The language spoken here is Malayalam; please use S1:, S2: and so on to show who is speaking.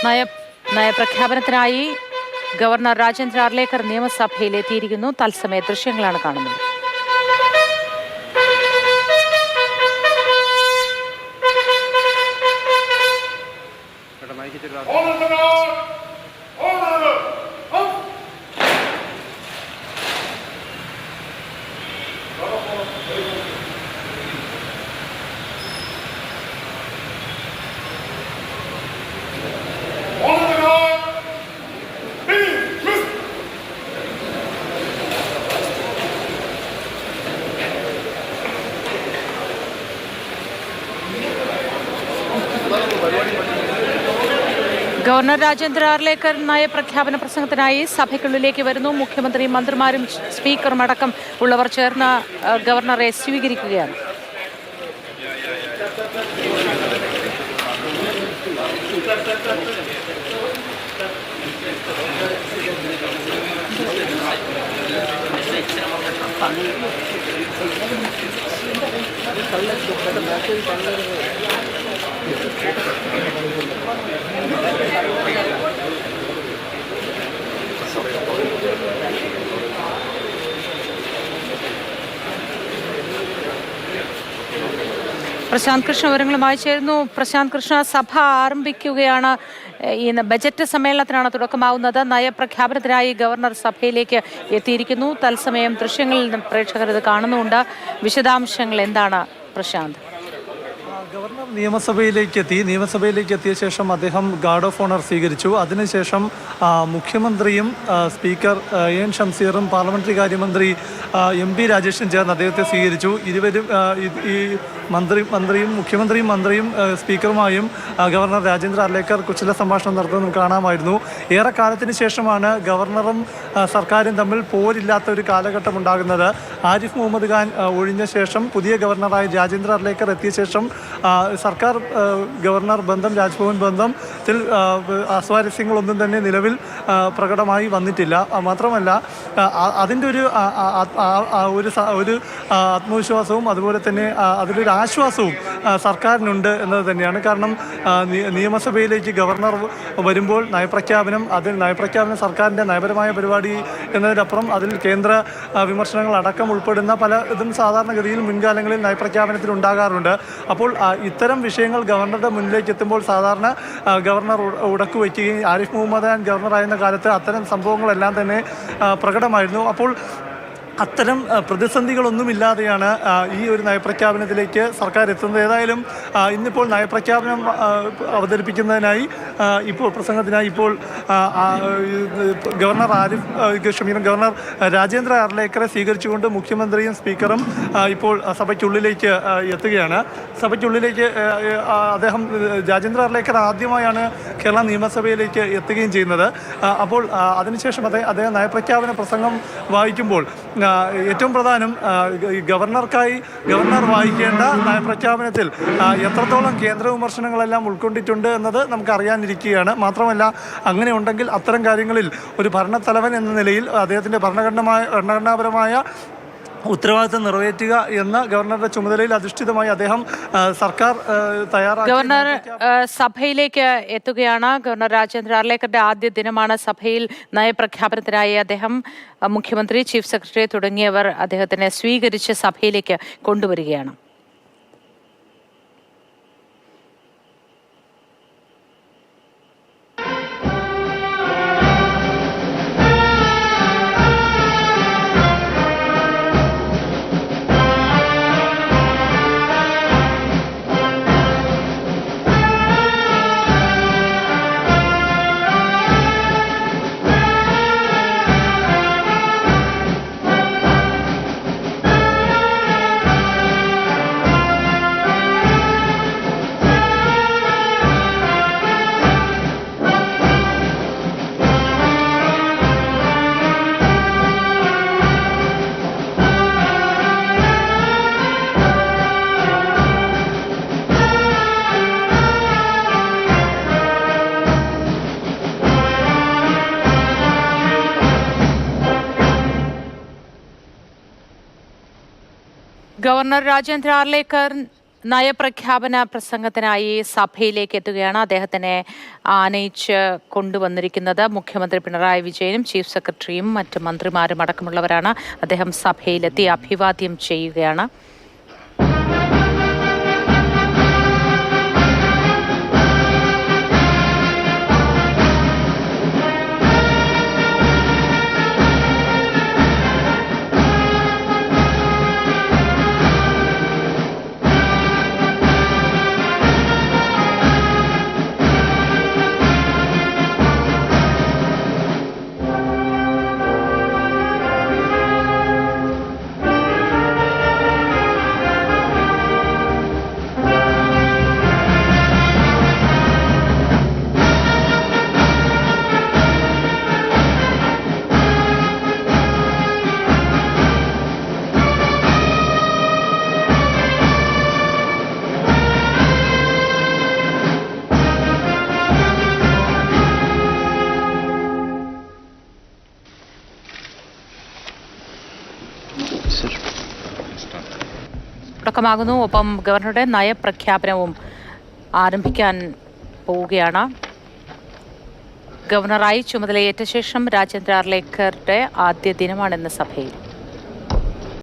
S1: നയപ്രഖ്യാപനത്തിനായി ഗവർണർ രാജേന്ദ്ര അർലേക്കർ നിയമസഭയിൽ എത്തിയിരിക്കുന്നു. തത്സമയ ദൃശ്യങ്ങളാണ് കാണുന്നത്. ഗവർണർ രാജേന്ദ്ര അർലേക്കർ നയപ്രഖ്യാപന പ്രസംഗത്തിനായി സഭയ്ക്കുള്ളിലേക്ക് വരുന്നു. മുഖ്യമന്ത്രിയും മന്ത്രിമാരും സ്പീക്കറും അടക്കം ഉള്ളവർ ചേർന്ന് ഗവർണറെ സ്വീകരിക്കുകയാണ്. പ്രശാന്ത് കൃഷ്ണ വിവരങ്ങളുമായി ചേരുന്നു. പ്രശാന്ത് കൃഷ്ണ, സഭ ആരംഭിക്കുകയാണ്. ഈ ബജറ്റ് സമ്മേളനത്തിനാണ് തുടക്കമാവുന്നത്. നയപ്രഖ്യാപനത്തിനായി ഗവർണർ സഭയിലേക്ക് എത്തിയിരിക്കുന്നു. തത്സമയം ദൃശ്യങ്ങളിൽ പ്രേക്ഷകർ ഇത് കാണുന്നുണ്ട്. വിശദാംശങ്ങൾ എന്താണ് പ്രശാന്ത്?
S2: ഗവർണർ നിയമസഭയിലേക്ക് എത്തിയ ശേഷം അദ്ദേഹം ഗാർഡ് ഓഫ് ഓണർ സ്വീകരിച്ചു. അതിനുശേഷം മുഖ്യമന്ത്രിയും സ്പീക്കർ എൻ ഷംസീറും പാർലമെന്ററി കാര്യമന്ത്രി MP രാജേഷും ചേർന്ന് അദ്ദേഹത്തെ സ്വീകരിച്ചു. ഇരുവരും ഈ മുഖ്യമന്ത്രിയും മന്ത്രിയും സ്പീക്കറുമായും ഗവർണർ രാജേന്ദ്ര അർലേക്കർ കുശല സംഭാഷണം നടത്തുന്നത് കാണാമായിരുന്നു. ഏറെക്കാലത്തിന് ശേഷമാണ് ഗവർണറും സർക്കാരും തമ്മിൽ പോരില്ലാത്ത ഒരു കാലഘട്ടം ഉണ്ടാകുന്നത്. ആരിഫ് മുഹമ്മദ് ഖാൻ ഒഴിഞ്ഞ ശേഷം പുതിയ ഗവർണറായ രാജേന്ദ്ര അർലേക്കർ എത്തിയ ശേഷം സർക്കാർ ഗവർണർ ബന്ധം, രാജ്ഭവൻ ബന്ധത്തിൽ അസ്വാരസ്യങ്ങളൊന്നും തന്നെ നിലവിൽ പ്രകടമായി വന്നിട്ടില്ല. മാത്രമല്ല അതിൻ്റെ ഒരു ആത്മവിശ്വാസവും അതുപോലെ തന്നെ അതിലൊരു ആശ്വാസവും സർക്കാരിനുണ്ട് എന്നത് തന്നെയാണ്. കാരണം നിയമസഭയിലേക്ക് ഗവർണർ വരുമ്പോൾ നയപ്രഖ്യാപനം സർക്കാരിൻ്റെ നയപരമായ പരിപാടി എന്നതിനപ്പുറം അതിൽ കേന്ദ്ര വിമർശനങ്ങൾ അടക്കം ഉൾപ്പെടുന്ന പല ഇതും സാധാരണഗതിയിൽ മുൻകാലങ്ങളിൽ നയപ്രഖ്യാപനത്തിൽ ഉണ്ടാകാറുണ്ട്. അപ്പോൾ ഇത്തരം വിഷയങ്ങൾ ഗവർണറുടെ മുന്നിലേക്ക് എത്തുമ്പോൾ സാധാരണ ഗവർണർ ഉടക്കു വയ്ക്കുകയും ആരിഫ് മുഹമ്മദ് ഖാൻ ഗവർണറായിരുന്ന കാലത്ത് അത്തരം സംഭവങ്ങളെല്ലാം തന്നെ പ്രകടമായിരുന്നു. അപ്പോൾ അത്തരം പ്രതിസന്ധികളൊന്നുമില്ലാതെയാണ് ഈ ഒരു നയപ്രഖ്യാപനത്തിലേക്ക് സർക്കാർ എത്തുന്നത്. ഏതായാലും ഇന്നിപ്പോൾ നയപ്രഖ്യാപനം അവതരിപ്പിക്കുന്നതിനായി പ്രസംഗത്തിനായി ഗവർണർ രാജേന്ദ്ര അർലേക്കറെ സ്വീകരിച്ചുകൊണ്ട് മുഖ്യമന്ത്രിയും സ്പീക്കറും ഇപ്പോൾ സഭയ്ക്കുള്ളിലേക്ക് എത്തുകയാണ്. സഭയ്ക്കുള്ളിലേക്ക് അദ്ദേഹം രാജേന്ദ്ര അർലേക്കർ ആദ്യമായാണ് കേരള നിയമസഭയിലേക്ക് എത്തുകയും ചെയ്യുന്നത്. അപ്പോൾ അതിനുശേഷം അദ്ദേഹം നയപ്രഖ്യാപന പ്രസംഗം വായിക്കുമ്പോൾ ഏറ്റവും പ്രധാനം ഗവർണർ വായിക്കേണ്ട നയപ്രഖ്യാപനത്തിൽ എത്രത്തോളം കേന്ദ്ര വിമർശനങ്ങളെല്ലാം ഉൾക്കൊണ്ടിട്ടുണ്ട് എന്നത് നമുക്ക് അറിയാനിരിക്കുകയാണ്. മാത്രമല്ല അങ്ങനെ ഉണ്ടെങ്കിൽ അത്തരം കാര്യങ്ങളിൽ ഒരു ഭരണത്തലവൻ എന്ന നിലയിൽ അദ്ദേഹത്തിൻ്റെ ഭരണഘടനാപരമായ ഉത്തരവാദിത്തം നിറവേറ്റുക എന്ന ഗവർണറുടെ ചുമതലയിൽ അധിഷ്ഠിതമായി അദ്ദേഹം സർക്കാർ തയ്യാറാക്കി.
S1: ഗവർണർ സഭയിലേക്ക് എത്തുകയാണ്. ഗവർണർ രാജേന്ദ്ര അർലേക്കറുടെ ആദ്യ ദിനമാണ്. സഭയിൽ നയപ്രഖ്യാപനത്തിനായി അദ്ദേഹം മുഖ്യമന്ത്രി, ചീഫ് സെക്രട്ടറി തുടങ്ങിയവർ അദ്ദേഹത്തിനെ സ്വീകരിച്ച് സഭയിലേക്ക് കൊണ്ടുവരികയാണ്. ഗവർണർ രാജേന്ദ്ര അർലേക്കർ നയപ്രഖ്യാപന പ്രസംഗത്തിനായി സഭയിലേക്ക് എത്തുകയാണ്. അദ്ദേഹത്തിനെ ആനയിച്ച് കൊണ്ടുവന്നിരിക്കുന്നത് മുഖ്യമന്ത്രി പിണറായി വിജയനും ചീഫ് സെക്രട്ടറിയും മറ്റ് മന്ത്രിമാരും അടക്കമുള്ളവരാണ്. അദ്ദേഹം സഭയിലെത്തി അഭിവാദ്യം ചെയ്യുകയാണ്. തുടക്കമാകുന്നു. ഒപ്പം ഗവർണറുടെ നയപ്രഖ്യാപനവും ആരംഭിക്കാൻ പോവുകയാണ്. ഗവർണറായി ചുമതലയേറ്റ ശേഷം രാജേന്ദ്ര അർലേക്കറുടെ ആദ്യ ദിനമാണെന്ന് സഭയിൽ.